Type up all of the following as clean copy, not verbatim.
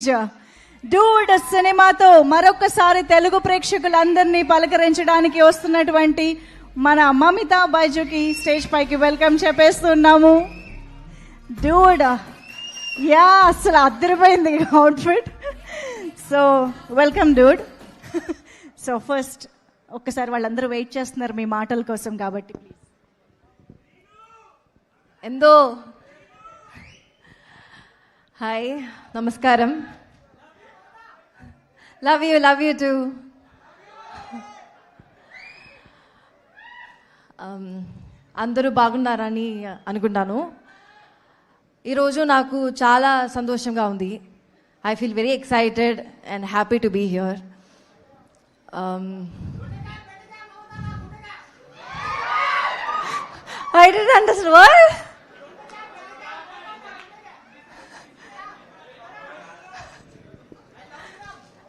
Dude సినిమాతో మరొకసారి తెలుగు ప్రేక్షకులందరినీ పలకరించడానికి వస్తున్నటువంటి మన మమిత బైజుకి స్టేజ్ పైకి వెల్కమ్ చెప్పేస్తున్నాము. డూడ్ యా అసలు అద్దరిపోయింది outfit. So welcome dude. So first ఒక్కసారి వాళ్ళందరూ వెయిట్ చేస్తున్నారు మీ మాటల కోసం కాబట్టి ప్లీజ్. ఎందో హాయ్ నమస్కారం. Love you too. అందరూ బాగున్నారని అనుకుంటాను. ఈరోజు నాకు చాలా సంతోషంగా ఉంది. I feel very excited and happy to be here. I didn't understand what?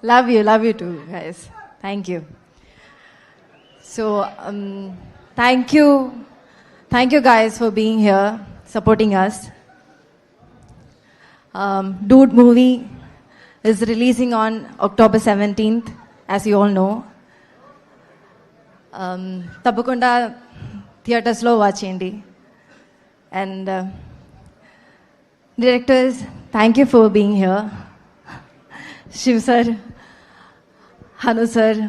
Love you too, guys. Thank you. So, thank you guys for being here, supporting us. Dude movie is releasing on October 17th, as you all know. Tappakunda థియేటర్స్లో watch చేయండి. And directors thank you for being here. Shiv sir, Hanu sir,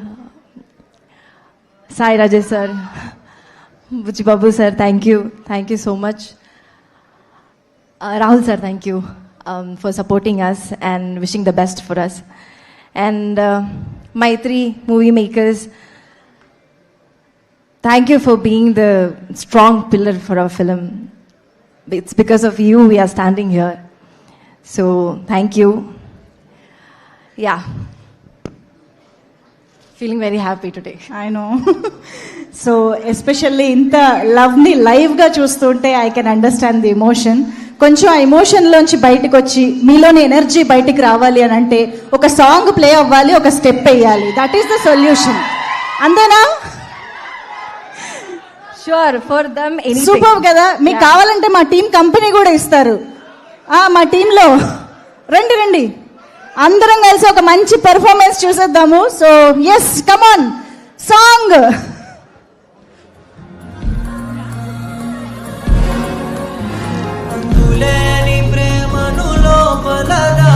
Sai Rajesh sir, Buchibabu sir, thank you so much. Rahul sir, thank you for supporting us and wishing the best for us. And my 3 movie makers, thank you for being the strong pillar for our film. It's because of you we are standing here. So, thank you. Yeah. Feeling very happy today. I know. So, especially ఇంత లవ్ని లైవ్గా చూస్తుంటే I can understand the emotion. కొంచెం ఆ ఎమోషన్లోంచి బయటకు వచ్చి మీలోని energy బయటికి రావాలి అని అంటే ఒక సాంగ్ ప్లే అవ్వాలి, ఒక స్టెప్ వేయాలి. That is the solution. అంతేనా? Sure, for them anything. Super కదా. మీకు కావాలంటే మా టీం కంపెనీ కూడా ఇస్తారు. మా టీంలో రండి అందరం కలిసి ఒక మంచి పెర్ఫార్మెన్స్ చూసేద్దాము. So yes, come on, song. ప్రేమను లోపలగా